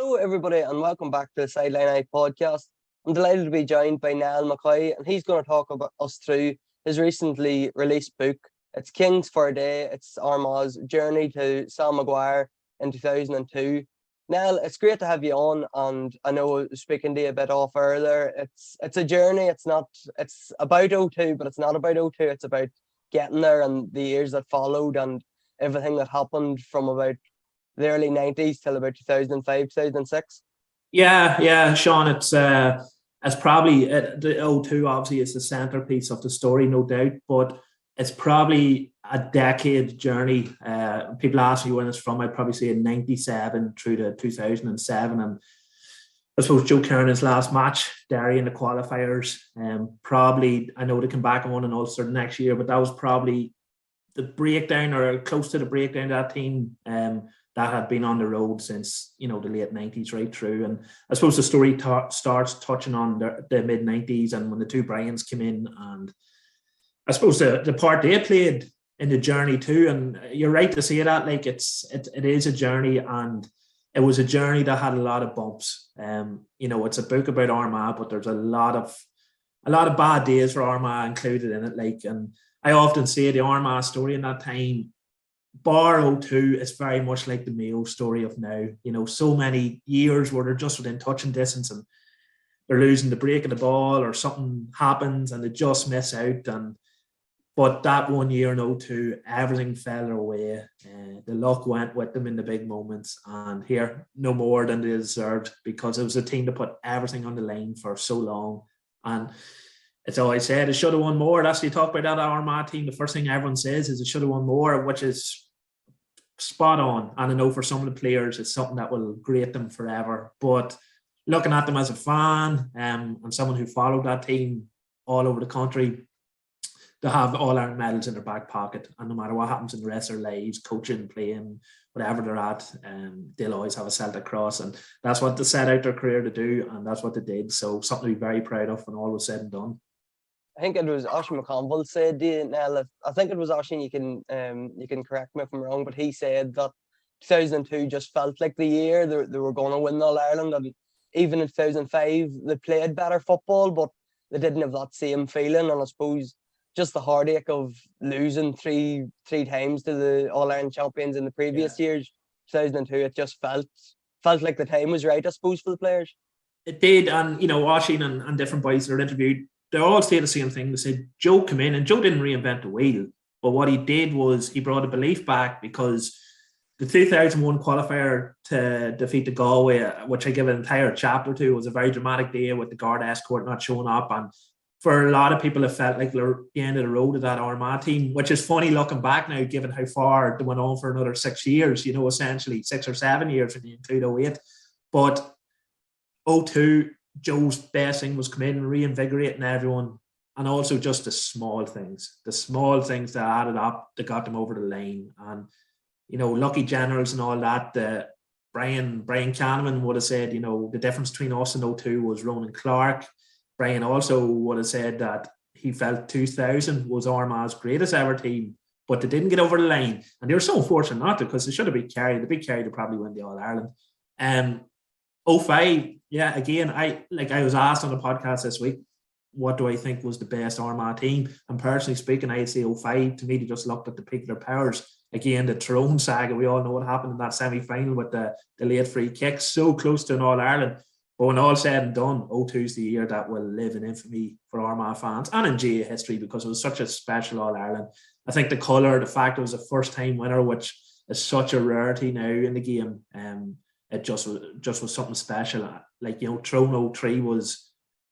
Hello, everybody, and welcome back to the Sideline Eye podcast. I'm delighted to be joined by Niall McCoy, and he's going to talk about us through his recently released book. It's Kings for a Day. It's Armagh's journey to Sam Maguire in 2002. Niall, it's great to have you on, and I know speaking to you a bit off earlier, it's a journey. It's about O2, but it's not about O2. It's about getting there and the years that followed and everything that happened from about the early 90s till about 2005, 2006. Yeah, Sean, it's probably the O2 obviously is the centerpiece of the story, no doubt, but it's probably a decade journey. People ask me when it's from, I'd probably say in 97 through to 2007. And I suppose Joe Kernan's last match, Derry in the qualifiers, probably, I know they come back and won an Ulster the next year, but that was probably the breakdown or close to the breakdown of that team that had been on the road since, the late 90s right through. And I suppose the story starts touching on the mid 90s and when the two Bryans came in, and I suppose the part they played in the journey too. And you're right to say that, like it is a journey, and it was a journey that had a lot of bumps. It's a book about Armagh, but there's a lot of bad days for Armagh included in it. And I often say the Armagh story in that time, bar O2, is very much like the Mayo story of now. So many years where they're just within touching distance and they're losing the break of the ball or something happens and they just miss out. But that 1 year in O2, everything fell their way. The luck went with them in the big moments, and here, no more than they deserved, because it was a team that put everything on the line for so long. And it's always said, it should have won more. That's, you talk about that Armagh team, the first thing everyone says is it should have won more, which is spot on. And I know for some of the players, it's something that will grate them forever. But looking at them as a fan and someone who followed that team all over the country, they have All-Ireland medals in their back pocket, and no matter what happens in the rest of their lives, coaching, playing, whatever they're at, they'll always have a Celtic cross, and that's what they set out their career to do, and that's what they did. So something to be very proud of when all was said and done. I think it was Oisin McConville said, I think it was Oisin, you can correct me if I'm wrong, but he said that 2002 just felt like the year they were going to win All-Ireland, and even in 2005 they played better football, but they didn't have that same feeling. And I suppose just the heartache of losing three times to the All-Ireland champions in the previous years, 2002, it just felt like the time was right, I suppose, for the players. It did, and Oisin and different boys that are interviewed, they all say the same thing. They said Joe came in, and Joe didn't reinvent the wheel, but what he did was he brought a belief back, because the 2001 qualifier to defeat the Galway, which I give an entire chapter to, was a very dramatic day with the Guard escort not showing up, and for a lot of people, it felt like they're the end of the road of that Armagh team, which is funny looking back now, given how far they went on for another 6 years, essentially 6 or 7 years when you include 08. But O2, Joe's best thing was come in and reinvigorating everyone, and also just the small things that added up that got them over the line. And, lucky generals and all that, Brian Kahneman would have said, the difference between us and O2 was Ronan Clark. Brian also would have said that he felt 2000 was Armagh's greatest ever team, but they didn't get over the line. And they were so unfortunate not to, because they should have beat Kerry. The big Kerry to probably win the All-Ireland. 05, again, I was asked on the podcast this week, what do I think was the best Armagh team? And personally speaking, I'd say 05. To me, they just looked at the peak of their powers. Again, the Tyrone saga, we all know what happened in that semi-final with the late free kick, so close to an All-Ireland. But when all said and done, O2 is the year that will live in infamy for Armagh fans and in GAA history, because it was such a special All-Ireland. I think the colour, the fact it was a first-time winner, which is such a rarity now in the game, it just was something special. Tyrone 03 was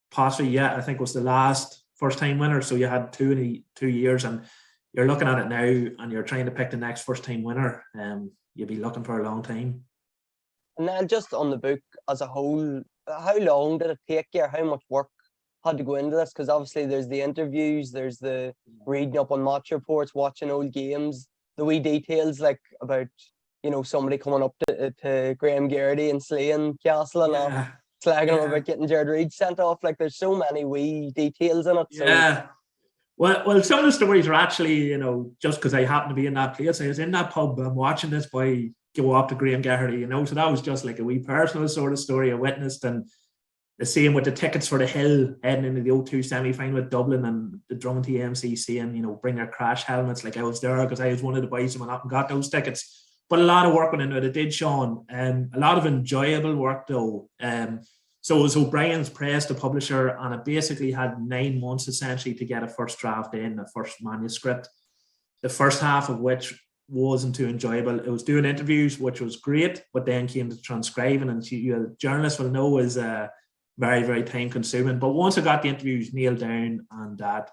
possibly, I think was the last first-time winner. So you had 2 years, and you're looking at it now and you're trying to pick the next first-time winner. You'll be looking for a long time. And then just on the book as a whole, how long did it take you, or how much work had to go into this? Because obviously there's the interviews, there's the reading up on match reports, watching old games, the wee details like about, somebody coming up to Graham Garrity and slaying Castle and slagging him about getting Jared Reid sent off. Like, there's so many wee details in it. So. Yeah. Well, some of the stories are actually, just because I happen to be in that place. I was in that pub, I'm watching this boy go up to Graham Geraghty, you know. So that was just like a wee personal sort of story I witnessed. And the same with the tickets for the Hill heading into the O2 semi-final with Dublin and the Drummond TMC saying, you know, bring their crash helmets. Like I was there because I was one of the boys who went up and got those tickets. But a lot of work went into it. It did, Sean. A lot of enjoyable work though. So it was O'Brien's Press, the publisher, and it basically had 9 months essentially to get a first draft in, a first manuscript. The first half of which wasn't too enjoyable. It was doing interviews, which was great, but then came to transcribing, and journalists will know is very, very time consuming. But once I got the interviews nailed down and that,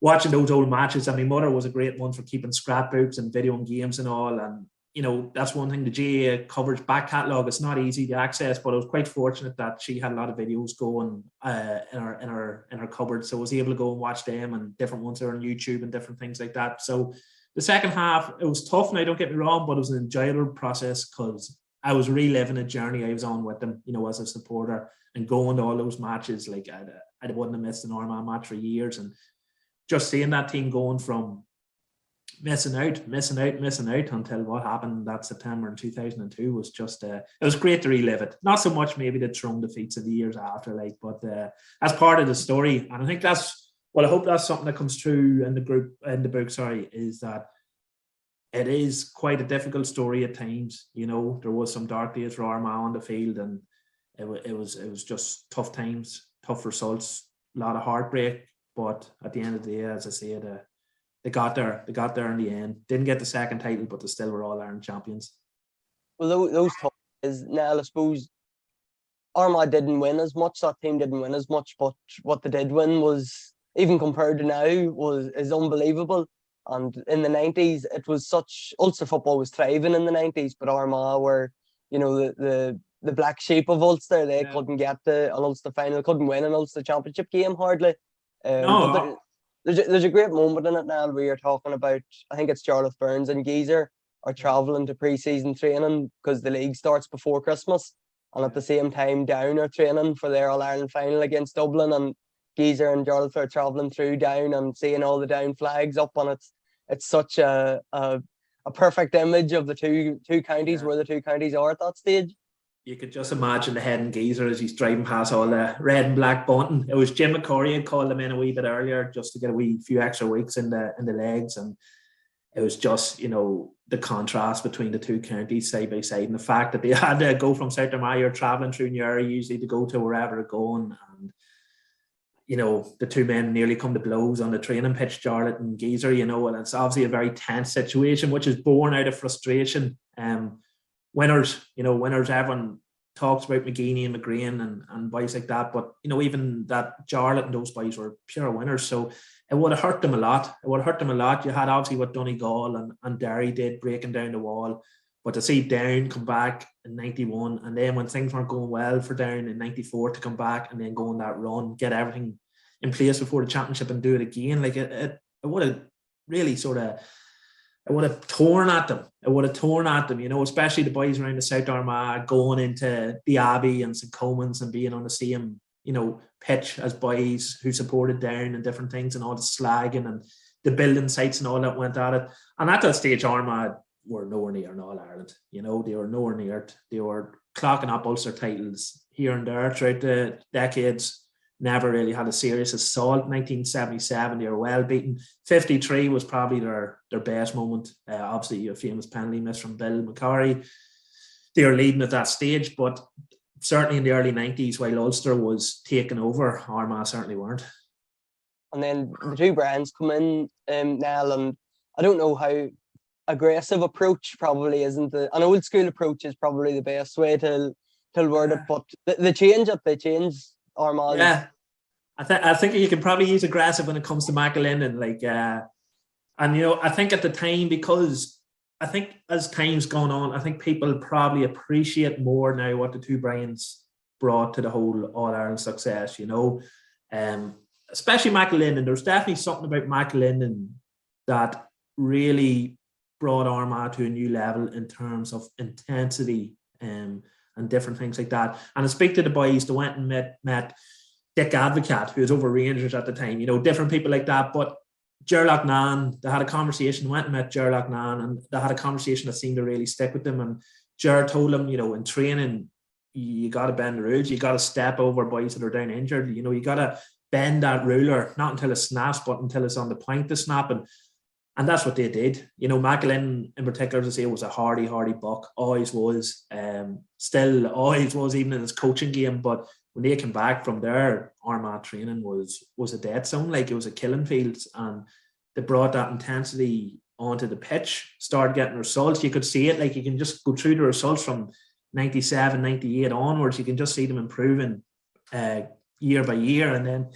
watching those old matches, and my mother was a great one for keeping scrapbooks and videoing games and all. And, you know, that's one thing, the GAA coverage back catalogue, it's not easy to access, but I was quite fortunate that she had a lot of videos going in her cupboard. So I was able to go and watch them, and different ones are on YouTube and different things like that. So the second half, it was tough, now don't get me wrong, but it was an enjoyable process because I was reliving a journey I was on with them, you know, as a supporter, and going to all those matches. Like I wouldn't have missed an Armagh match for years, and just seeing that team going from missing out until what happened that September in 2002 was just it was great to relive it. Not so much maybe the Tyrone defeats of the years after, like, but as part of the story. And I think I hope that's something that comes through in the book, is that it is quite a difficult story at times. You know, there was some dark days for Armagh on the field, and it was just tough times, tough results, a lot of heartbreak. But at the end of the day, as I say, they got there in the end. Didn't get the second title, but they still were All-Ireland champions. Well, those tough days, now I suppose Armagh didn't win as much, that team didn't win as much, but what they did win was, even compared to now, is unbelievable. And in the 90s, it was Ulster football was thriving in the 90s, but Armagh were, you know, the black sheep of Ulster. They couldn't get an Ulster final, couldn't win an Ulster championship game hardly. But there's a great moment in it now where you're talking about, I think it's Jarlath Burns and Geezer are travelling to pre-season training because the league starts before Christmas, and at the same time Down are training for their All-Ireland final against Dublin, and Geezer and Jarlath are travelling through Down and seeing all the Down flags up, and it's such a perfect image of the two counties, where the two counties are at that stage. You could just imagine the head and Geezer as he's driving past all the red and black bunting. It was Jim McCorry had called them in a wee bit earlier just to get a few extra weeks in the legs, and it was just, you know, the contrast between the two counties side by side, and the fact that they had to go from South Armagh, you're travelling through Newry usually to go to wherever they're going, and, you know, the two men nearly come to blows on the training pitch, Jarlath and Geezer, you know, and it's obviously a very tense situation, which is born out of frustration. Winners, everyone talks about McGeeney and McGrane and boys like that, but, you know, even that Jarlath and those boys were pure winners, so it would have hurt them a lot. You had obviously what Donegal and Derry did, breaking down the wall, but to see Down come back in 91, and then when things weren't going well for Down in 94 to come back and then go on that run, get everything in place before the championship and do it again, like it would have really sort of, it would have torn at them, you know, especially the boys around the South Armagh going into the Abbey and St. Comans and being on the same, you know, pitch as boys who supported Down and different things, and all the slagging and the building sites and all that went at it. And at that stage, Armagh were nowhere near an All-Ireland. You know, they were nowhere near it. They were clocking up Ulster titles here and there throughout the decades. Never really had a serious assault. 1977, they were well beaten. 53 was probably their best moment. Obviously, a famous penalty miss from Bill McCarry. They were leading at that stage, but certainly in the early 90s, while Ulster was taking over, Armagh certainly weren't. And then the two brands come in, Nell, and I don't know how aggressive approach probably isn't an old school approach is probably the best way to word it, but the change Armagh. Yeah, I think you can probably use aggressive when it comes to McAlinden, like, and, you know, I think at the time, because I think as time's gone on, I think people probably appreciate more now what the two Brians brought to the whole All-Ireland success, you know, especially McAlinden. There's definitely something about McAlinden that really brought Armagh to a new level in terms of intensity and different things like that. And I speak to the boys that went and met Dick Advocat, who was over Rangers at the time, you know, different people like that. But Gerlach Nan, they had a conversation, went and met Gerlach Nan, and they had a conversation that seemed to really stick with them. And Ger told him, in training, you got to bend the rules. You got to step over boys that are down injured. You got to bend that ruler, not until it snaps, but until it's on the point to snap. And that's what they did. McAlynn in particular, to say, was a hardy buck, always was, still always was, even in his coaching game. But when they came back from their Armagh training was a dead zone, like it was a killing field, and they brought that intensity onto the pitch, started getting results. You could see it, like you can just go through the results from 97, 98 onwards. You can just see them improving year by year, and then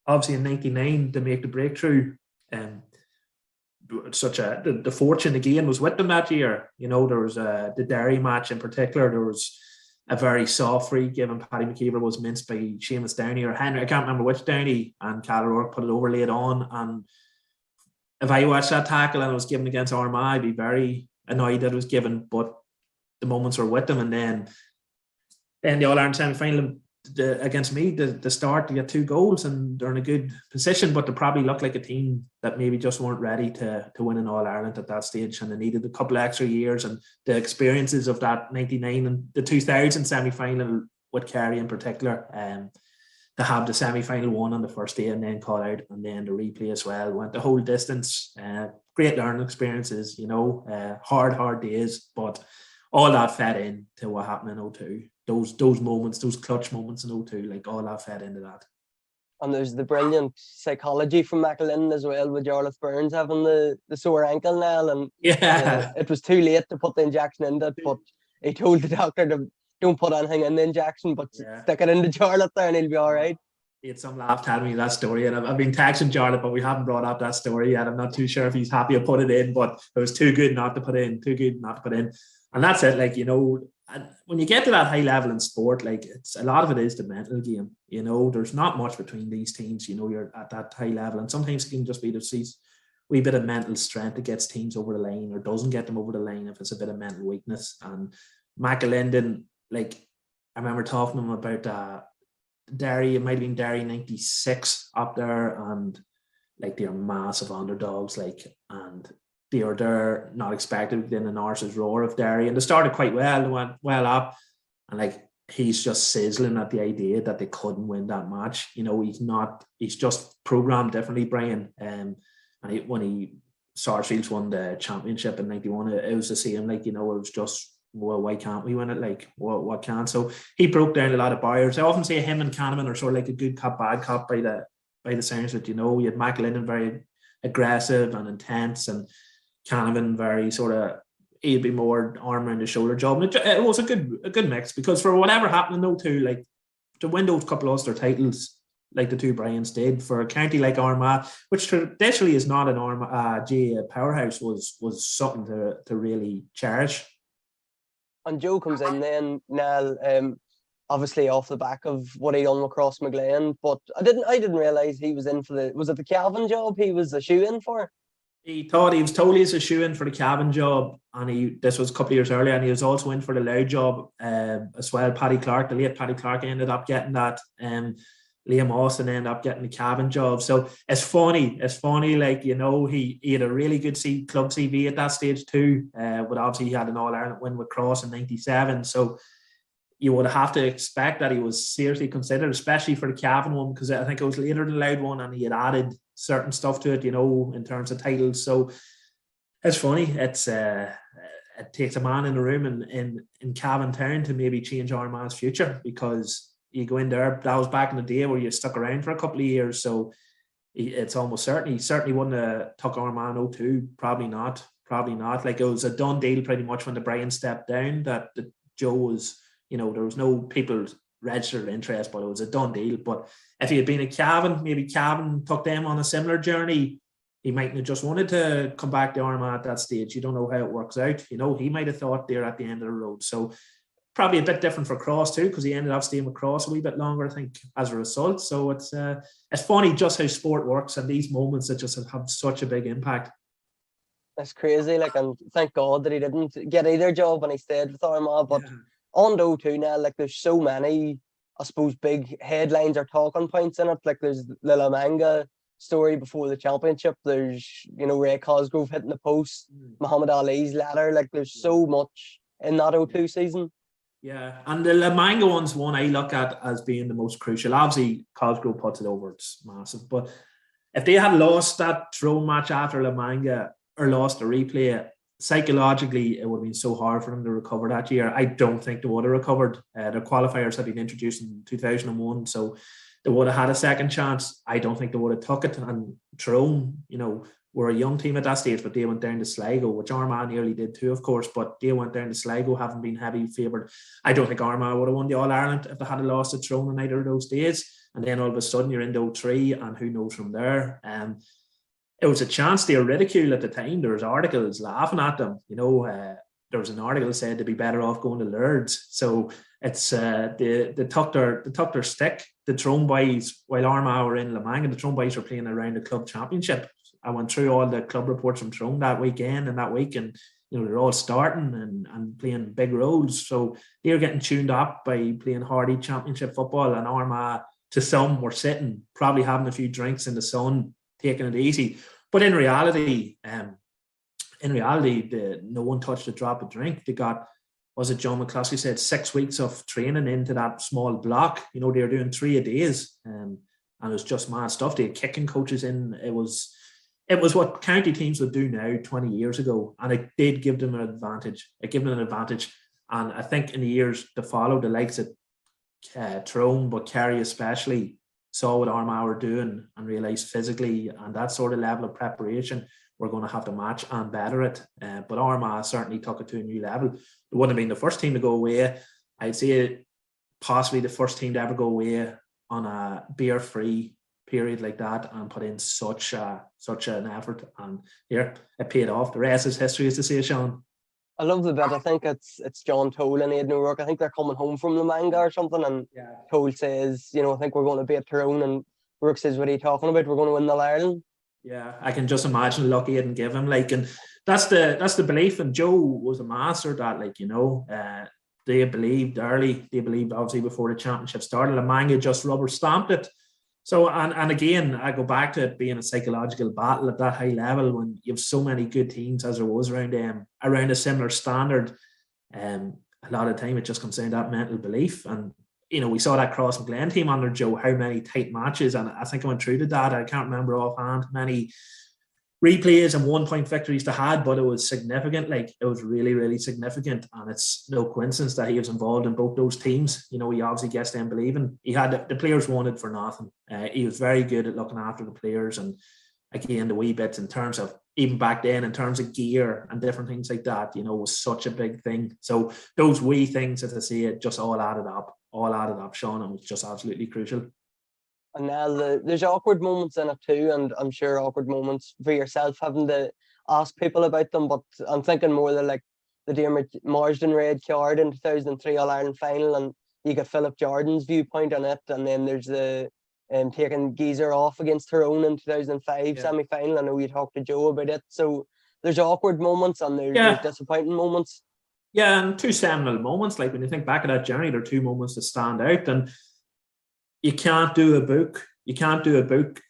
obviously in 99 to make the breakthrough. The fortune again was with them that year. There was the Derry match in particular. There was a very soft free given. Paddy McKeever was minced by Seamus Downey or Henry, I can't remember which Downey, and Cal O'Rourke put it over late on. And if I watched that tackle and it was given against Armagh, I'd be very annoyed that it was given, but the moments were with them. And then the All-Ireland semi-final against me, the start, to get 2 goals, and they're in a good position, but they probably look like a team that maybe just weren't ready to win an All-Ireland at that stage, and they needed a couple of extra years, and the experiences of that 99 and the 2000 semi-final with Kerry in particular, to have the semi-final won on the first day and then call out, and then the replay as well, went the whole distance. Great learning experiences, hard days, but all that fed in to what happened in 02. Those moments, those clutch moments in 02, like all that fed into that. And there's the brilliant psychology from McAlynn as well, with Jarlath Burns having the sore ankle now, and it was too late to put the injection in that, but he told the doctor to don't put anything in the injection, but stick it into Jarlath there and he'll be all right. He had some laugh telling me that story, and I've been texting Jarlath, but we haven't brought up that story yet. I'm not too sure if he's happy to put it in, but it was too good not to put in. And that's it, and when you get to that high level in sport, like it's a lot of it is the mental game. There's not much between these teams. You're at that high level, and sometimes it can just be the wee bit of mental strength that gets teams over the line or doesn't get them over the line if it's a bit of mental weakness. And McAlynn didn't, I remember talking to him about Derry. It might have been Derry 96 up there, and they're massive underdogs, and they were there, not expected within an horse's roar of Derry, and they started quite well. They went well up, and he's just sizzling at the idea that they couldn't win that match. He's just programmed differently, Brian. When Sarsfields won the championship in 91, it was the same. It was just, well, why can't we win it? What can? So he broke down a lot of barriers. I often say him and Canavan are sort of like a good cop, bad cop by the sounds of it. You had McAlynn very aggressive and intense, and Canavan very sort of, he'd be more arm around the shoulder job. And it was a good mix, because for whatever happened in 02, to win those couple of Ulster titles, like the two Bryans did, for a county like Armagh, which traditionally is not an Armagh powerhouse, was something to really cherish. And Joe comes in then, Niall, obviously off the back of what he done with Crossmaglen, but I didn't realise he was in for was it the Cavan job he was a shoe-in for? He thought he was totally a shoe-in for the Cavan job, and this was a couple of years earlier, and he was also in for the Louth job as well. The late Paddy Clark ended up getting that. Liam Austin ended up getting the Cavan job. So it's funny, he had a really good club CV at that stage too, but obviously he had an All-Ireland win with Cross in 97. So you would have to expect that he was seriously considered, especially for the Cavan one, because I think it was later than the Louth one, and he had added certain stuff to it, in terms of titles. So it's funny. It takes a man in the room in Cavan Town to maybe change Armagh's future, because you go in there, that was back in the day where you stuck around for a couple of years. So it's almost certain. He certainly wouldn't have took Armagh in 02. Probably not. It was a done deal pretty much when the Brian stepped down, that Joe was, there was no people registered interest, but it was a done deal. But if he had been at Cavan, maybe Cavan took them on a similar journey, he mightn't have just wanted to come back to Armagh at that stage. You don't know how it works out. He might have thought they're at the end of the road. So probably a bit different for Cross too, because he ended up staying with Cross a wee bit longer, I think, as a result. So it's funny just how sport works, and these moments that just have such a big impact. That's crazy. And thank God that he didn't get either job and he stayed with Armagh. But on to 02 now, there's so many, I suppose, big headlines or talking points in it. There's Lilamanga, story before the championship. There's, Ray Cosgrove hitting the post, Muhammad Ali's ladder. Like, there's so much in that O2 season. Yeah, and the La Manga one's one I look at as being the most crucial. Obviously, Cosgrove puts it over, it's massive. But if they had lost that Tyrone match after La Manga or lost the replay, psychologically, it would have been so hard for them to recover that year. I don't think they would have recovered. Their qualifiers had been introduced in 2001, so they would have had a second chance. I don't think they would have took it. And Tyrone, were a young team at that stage, but they went down to Sligo, which Armagh nearly did too, of course, but they went down to Sligo, having been heavy favoured. I don't think Armagh would have won the All-Ireland if they had lost to Tyrone in either of those days. And then all of a sudden you're into 03, and who knows from there. It was a chance they were ridiculed at the time. There was articles laughing at them. There was an article that said to be better off going to Lourdes. So it's they took their stick. The Tyrone boys, while Armagh were in La Manga, the Tyrone boys were playing around the club championship. I went through all the club reports from Tyrone that weekend and that week, and they're all starting and playing big roles. So they were getting tuned up by playing hardy championship football, and Armagh, to some, were sitting, probably having a few drinks in the sun, taking it easy. But in reality, no one touched a drop of drink. They got, was it John McCluskey said, 6 weeks of training into that small block. They were doing 3 a days, and it was just mad stuff. They had kicking coaches in. It was what county teams would do now 20 years ago, and it did give them an advantage. And I think in the years to follow, the likes of Tyrone, but Kerry especially, saw what Armagh were doing and realised physically and that sort of level of preparation we're going to have to match and better it. But Armagh certainly took it to a new level. It wouldn't have been the first team to go away. I'd say possibly the first team to ever go away on a beer-free period like that and put in such an effort. And here, it paid off. The rest is history, as to say, Sean. I love the bit. I think it's John Toll and Aidan O'Rourke. I think they're coming home from La Manga or something, and Toll says, I think we're going to beat Tyrone, and Rourke says, what are you talking about? We're going to win the Ireland. Yeah, I can just imagine the luck he didn't give him. And that's the belief, and Joe was a master of that. They believed early. They believed obviously before the championship started. La Manga just rubber stamped it. So, and again, I go back to it being a psychological battle at that high level when you have so many good teams as there was around a similar standard. A lot of the time it just comes down to that mental belief. And, we saw that Crossmaglen team under Joe, how many tight matches. And I think I went through the data. I can't remember offhand many replays and 1-point victories they had, but it was significant. It was really, really significant. And it's no coincidence that he was involved in both those teams. He obviously gets them believing. He had the players wanted for nothing. He was very good at looking after the players. And again, the wee bits in terms of, even back then, in terms of gear and different things like that, was such a big thing. So those wee things, as I say, it just all added up, Sean, and was just absolutely crucial. And now there's awkward moments in it too, and I'm sure awkward moments for yourself having to ask people about them. But I'm thinking more the Diarmuid Marsden Red card in 2003 All-Ireland final, and you get Philip Jordan's viewpoint on it, and then there's the taking Geezer off against Tyrone in 2005 semi-final. I know you talked to Joe about it. So there's awkward moments and there's disappointing moments. Yeah, and 2 seminal moments. When you think back at that journey, there are 2 moments that stand out, and you can't do a book. You can't do a book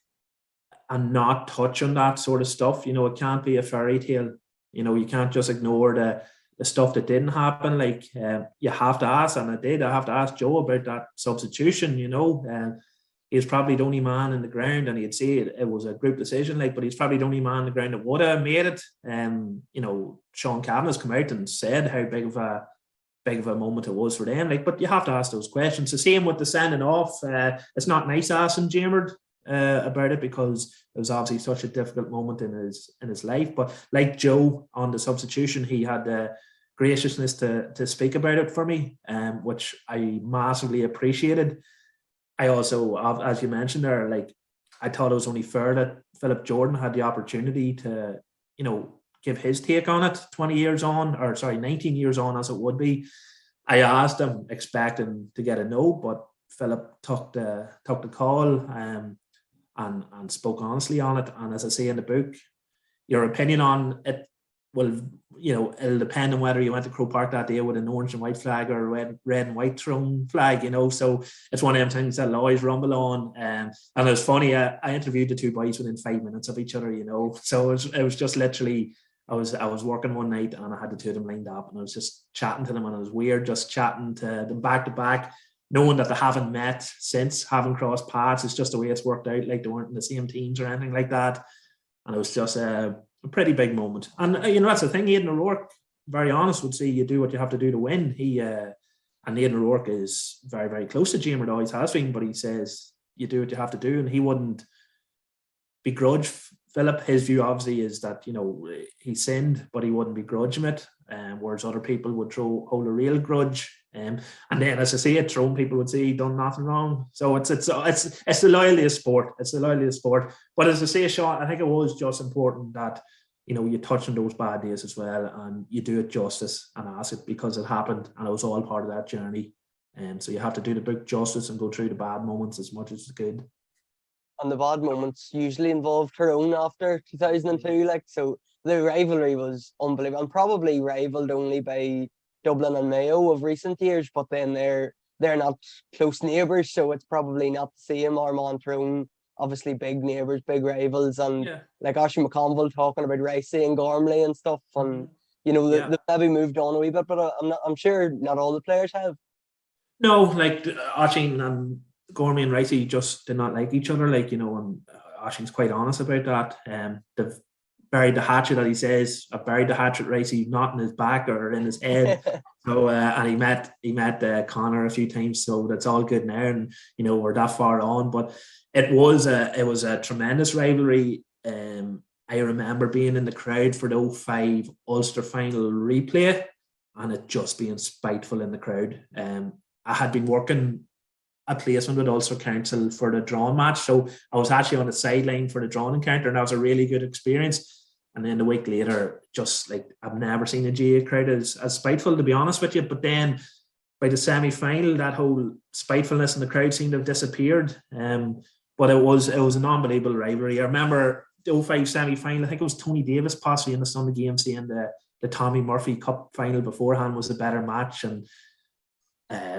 and not touch on that sort of stuff. It can't be a fairy tale. You can't just ignore the stuff that didn't happen. You have to ask, and I did. I have to ask Joe about that substitution. He was probably the only man in the ground, and he'd say it was a group decision, but he's probably the only man in the ground that would have made it. Sean Cavanagh's come out and said how big of a moment it was for them. But you have to ask those questions. The same with the sending off. It's not nice asking Diarmuid about it, because it was obviously such a difficult moment in his life. But like Joe on the substitution, he had the graciousness to speak about it for me, which I massively appreciated. I also, as you mentioned there, I thought it was only fair that Philip Jordan had the opportunity to, give his take on it 19 years on as it would be. I asked him expecting to get a no, but Philip took the call and spoke honestly on it. And as I say in the book, your opinion on it will, it'll depend on whether you went to Croke Park that day with an orange and white flag or a red and white Tyrone flag, so it's one of them things that'll always rumble on. And it was funny, I interviewed the two boys within 5 minutes of each other, so it was just literally, I was working one night and I had the two of them lined up and I was just chatting to them, and it was weird just chatting to them back to back, knowing that they haven't met since, haven't crossed paths. It's just the way it's worked out, like they weren't in the same teams or anything like that. And it was just a pretty big moment. And, that's the thing. Aidan O'Rourke, very honest, would say you do what you have to do to win. And Aidan O'Rourke is very, very close to James, always has been, but he says you do what you have to do, and he wouldn't begrudge Philip. His view, obviously, is that, he sinned, but he wouldn't begrudge him it, whereas other people would hold a real grudge. And then, as I say it, Tyrone people would say he done nothing wrong. So it's the loyalty of sport. It's the loyalty of sport. But as I say, Sean, I think it was just important that you touch on those bad days as well, and you do it justice and ask it, because it happened and it was all part of that journey. And so you have to do the big justice and go through the bad moments as much as it's good. And the bad moments usually involved Tyrone after 2002. So the rivalry was unbelievable, and probably rivaled only by Dublin and Mayo of recent years, but then they're not close neighbours, so it's probably not the same. Armagh, Tyrone, obviously big neighbours, big rivals, and like Oisin McConville talking about Ricey and Gormley and stuff, and they've maybe moved on a wee bit, but I'm sure not all the players have. No, like Oisin and Gormley and Ricey just did not like each other, and Oisin's quite honest about that. They've buried the hatchet, that he says. I buried the hatchet, Ricey, not in his back or in his head. So and he met Connor a few times, so that's all good now, and we're that far on. But it was a tremendous rivalry. I remember being in the crowd for the 2005 Ulster final replay, and it just being spiteful in the crowd. I had been working a placement with Ulster Council for the drawn match, so I was actually on the sideline for the drawn encounter, and that was a really good experience. And then a week later, just like I've never seen a GAA crowd as spiteful, to be honest with you. But then by the semi-final, that whole spitefulness in the crowd seemed to have disappeared. But it was an unbelievable rivalry. I remember the 2005 semi-final, I think it was Tony Davis possibly in the Sunday game saying the Tommy Murphy Cup final beforehand was a better match, and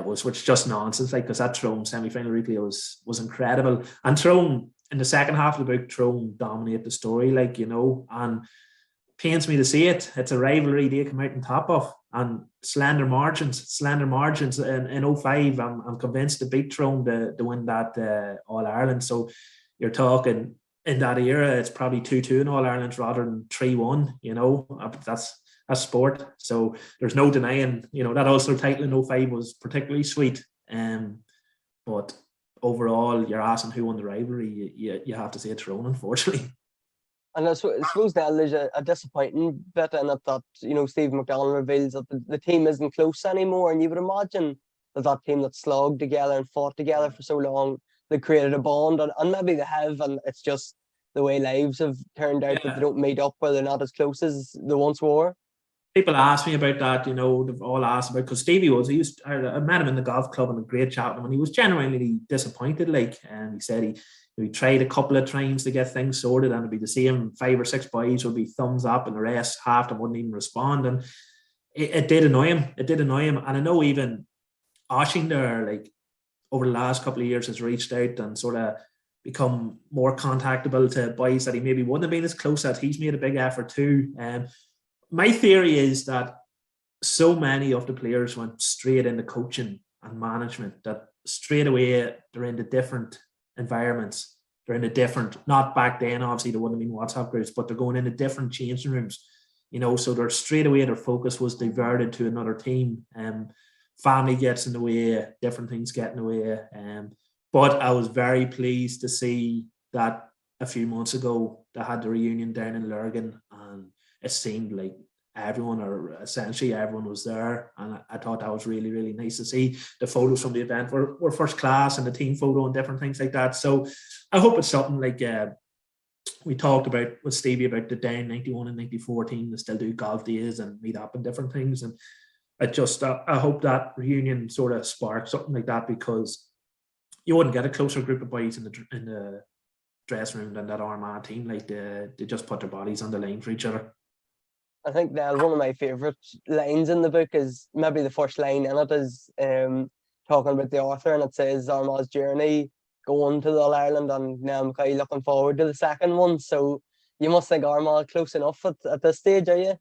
which just nonsense, because that Tyrone semi-final replay was incredible. And Tyrone, in the second half of the book, Tyrone dominate the story, and pains me to see it. It's a rivalry they come out on top of, and slender margins in 2005. I'm convinced to beat Tyrone to win that All-Ireland. So you're talking in that era, it's probably 2-2 in All-Ireland rather than 3-1, that's sport. So there's no denying, that Ulster title in 2005 was particularly sweet. But overall, you're asking who won the rivalry, you have to say Tyrone, unfortunately. And I suppose there's a disappointing bit in it that, Steve McDonald reveals that the team isn't close anymore. And you would imagine that team that slogged together and fought together for so long, they created a bond. And maybe they have, and it's just the way lives have turned out that they don't meet up, where they're not as close as they once were. People ask me about that, they've all asked about, because Stevie I met him in the golf club and a great chat with him, and he was genuinely disappointed, and he said he tried a couple of times to get things sorted, and it'd be the same 5 or 6 boys would be thumbs up, and the rest, half them wouldn't even respond, and it did annoy him. And I know even Oisin there, over the last couple of years, has reached out and sort of become more contactable to boys that he maybe wouldn't have been as close at. He's made a big effort too. My theory is that so many of the players went straight into coaching and management that straight away they're into different environments. They're into different, not back then, obviously there wouldn't have been WhatsApp groups, but they're going into different changing rooms, so they're straight away, their focus was diverted to another team. Family gets in the way, different things get in the way. But I was very pleased to see that a few months ago they had the reunion down in Lurgan, and it seemed like everyone, or essentially everyone, was there, and I thought that was really, really nice to see. The photos from the event were first class, and the team photo and different things like that. So I hope it's something like we talked about with Stevie about the down 91 and 94 team that still do golf days and meet up and different things, and I hope that reunion sort of sparks something like that, because you wouldn't get a closer group of boys in the dressing room than that Armagh team. They just put their bodies on the line for each other. I think that one of my favourite lines in the book is maybe the first line in it is talking about the author, and it says Armagh's journey going to the All Ireland, and now I'm kind of looking forward to the second one. So you must think Armagh close enough at this stage, are you?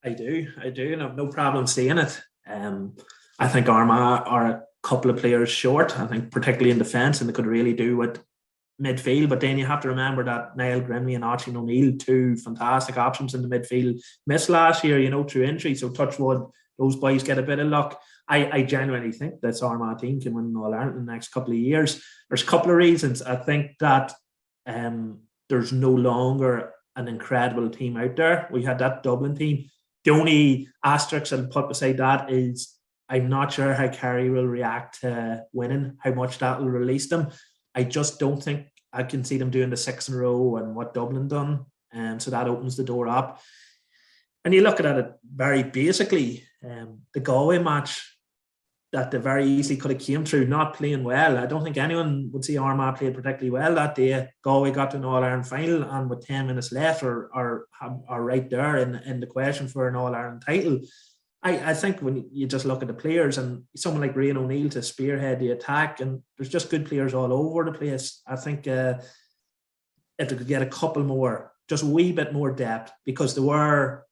I do, and I've no problem saying it. I think Armagh are a couple of players short. I think particularly in defence, and they could really do with midfield. But then you have to remember that Niall Grimley and Archie O'Neill, two fantastic options in the midfield, missed last year, through injury. So touch wood, those boys get a bit of luck. I genuinely think this Armagh team can win All Ireland in the next couple of years. There's a couple of reasons. I think that there's no longer an incredible team out there. We had that Dublin team. The only asterisk I'll put beside that is I'm not sure how Kerry will react to winning, how much that will release them. I just don't think I can see them doing the 6 in a row and what Dublin done. So that opens the door up. And you look at it very basically, the Galway match that they very easily could have came through not playing well. I don't think anyone would see Armagh played particularly well that day. Galway got to an All-Ireland final and with 10 minutes left are right there in the question for an All-Ireland title. I think when you just look at the players and someone like Rian O'Neill to spearhead the attack, and there's just good players all over the place. I think if they could get a couple more, just a wee bit more depth, because they were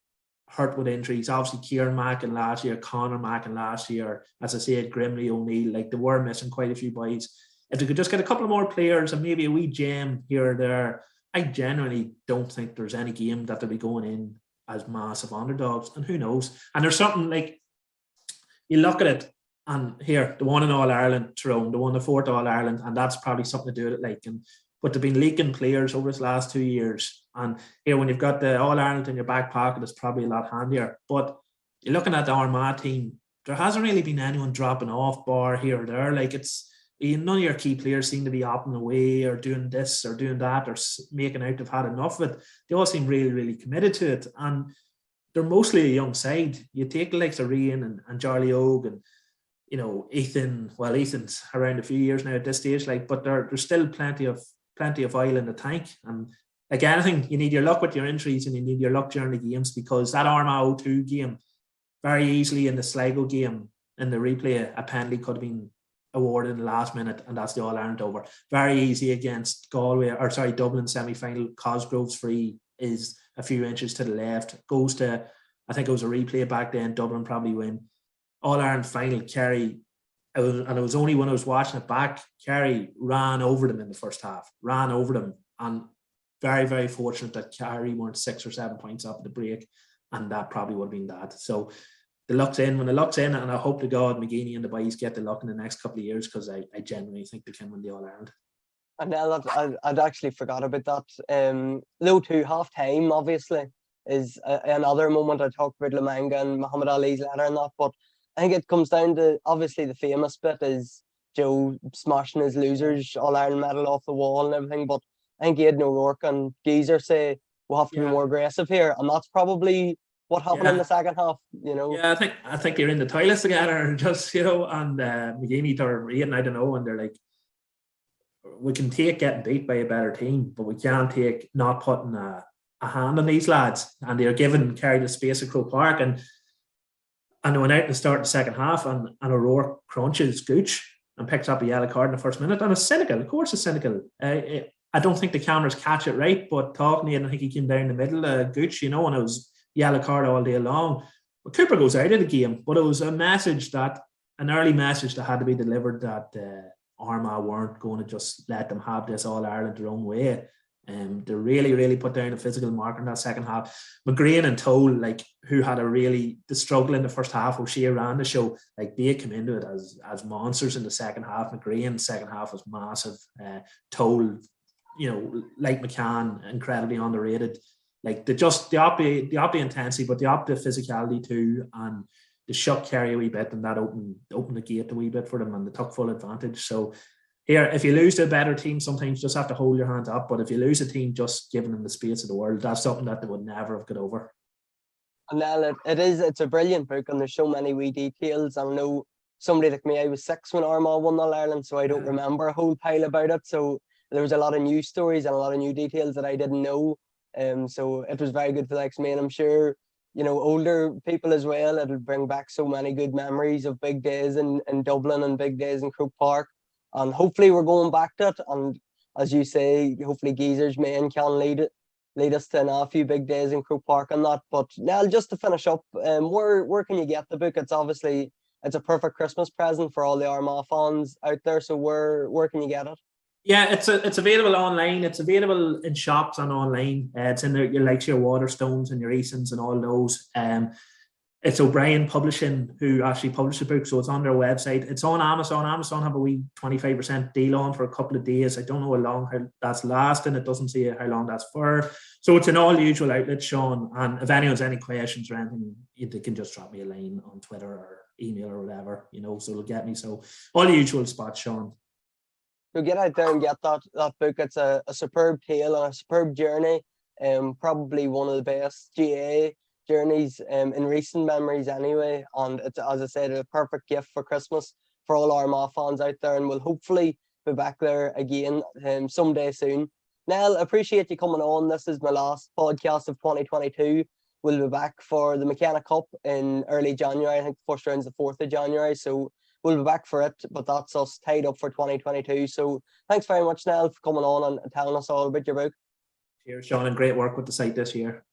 hurt with injuries. Obviously, Kieran Mackin last year, Conor Mackin last year, as I said, Grimley, O'Neill, like they were missing quite a few boys. If they could just get a couple more players and maybe a wee gem here or there, I genuinely don't think there's any game that they'll be going in as massive underdogs. And who knows? And there's something like, you look at it, and here, they won in All Ireland, Tyrone, they won the 4th All Ireland, and that's probably something to do with it. Like, but they've been leaking players over this last 2 years. And here, when you've got the All Ireland in your back pocket, it's probably a lot handier. But you're looking at the Armagh team, there hasn't really been anyone dropping off bar here or there. Like, it's none of your key players seem to be opting away or doing this or doing that or making out they've had enough of it. They all seem really, really committed to it. And they're mostly a young side. You take the likes of Rian and Charlie Og and, Ethan. Well, Ethan's around a few years now at this stage, but there's still plenty of oil in the tank. And again, I think you need your luck with your injuries and you need your luck during the games, because that Armagh 0-2 game, very easily in the Sligo game, in the replay, a penalty could have been awarded in the last minute, and that's the All Ireland over. Very easy against Dublin semi-final. Cosgrove's free is a few inches to the left, goes to, I think it was a replay back then, Dublin probably win. All Ireland final, Kerry, and it was only when I was watching it back, Kerry ran over them in the first half, and very, very fortunate that Kerry weren't 6 or 7 points up at the break, and that probably would have been that. So the luck's in. When the luck's in, and I hope to God McGeeney and the boys get the luck in the next couple of years, because I genuinely think they can win the All Ireland. And now I'd actually forgot about that. Low 2 half time, obviously, is another moment. I talked about Lamanga and Muhammad Ali's letter and that, but I think it comes down to, obviously, the famous bit is Joe smashing his losers All Ireland medal off the wall and everything. But I think Aidan O'Rourke and Geezer say we'll have to be more aggressive here, and that's probably what happened in the second half. Yeah, I think they're in the toilets together, and just and McGeeney or Ian, I don't know, and they're like, we can take getting beat by a better team, but we can't take not putting a hand on these lads. And they're giving Kerry the space at Croke Park, and they went out to start the second half, and O'Rourke crunches Gooch and picks up a yellow card in the first minute. And it's cynical, of course it's cynical. I don't think the cameras catch it right, but talking to you, I think he came down the middle of Gooch, and it was yellow card all day long. But Cooper goes out of the game, but it was an early message that had to be delivered that Armagh weren't going to just let them have this All Ireland their own way. They really, really put down a physical mark in that second half. McGrain and Toll, who had the struggle in the first half, O'Shea ran the show, they came into it as monsters in the second half. McGrain's second half was massive. Toll, like McCann, incredibly underrated. The up intensity, but the up the physicality too, and they shut Kerry a wee bit, and that opened the gate a wee bit for them, and they took full advantage. So here, if you lose to a better team, sometimes you just have to hold your hands up. But if you lose a team just giving them the space of the world, that's something that they would never have got over. And Nell, it's a brilliant book, and there's so many wee details. I know somebody like me, I was 6 when Armagh won All Ireland, so I don't remember a whole pile about it. So there was a lot of new stories and a lot of new details that I didn't know. So it was very good for the likes of me, and I'm sure older people as well. It'll bring back so many good memories of big days in Dublin and big days in Croke Park. And hopefully we're going back to it. And as you say, hopefully Geezers Main can lead us to a few big days in Croke Park and that. But now, just to finish up, where can you get the book? It's a perfect Christmas present for all the Armagh fans out there. So where can you get it? Yeah, it's available online. It's available in shops and online. It's in your Waterstones and your Easons and all those. It's O'Brien Publishing who actually published the book, so it's on their website. It's on Amazon. Amazon have a wee 25% deal on for a couple of days. I don't know how long that's lasting. It doesn't say how long that's for. So it's in all usual outlets, Sean. And if anyone has any questions or anything, they can just drop me a line on Twitter or email or whatever, so it'll get me. So all the usual spots, Sean. So get out there and get that book. It's a superb tale and a superb journey. Probably one of the best GA journeys in recent memories anyway. And it's, as I said, a perfect gift for Christmas for all Armagh fans out there. And we'll hopefully be back there again someday soon. Nell, appreciate you coming on. This is my last podcast of 2022. We'll be back for the McKenna Cup in early January. I think the first round's the 4th of January. So we'll be back for it, but that's us tied up for 2022. So thanks very much, Nell, for coming on and telling us all about your book. Cheers, Sean, and great work with the site this year.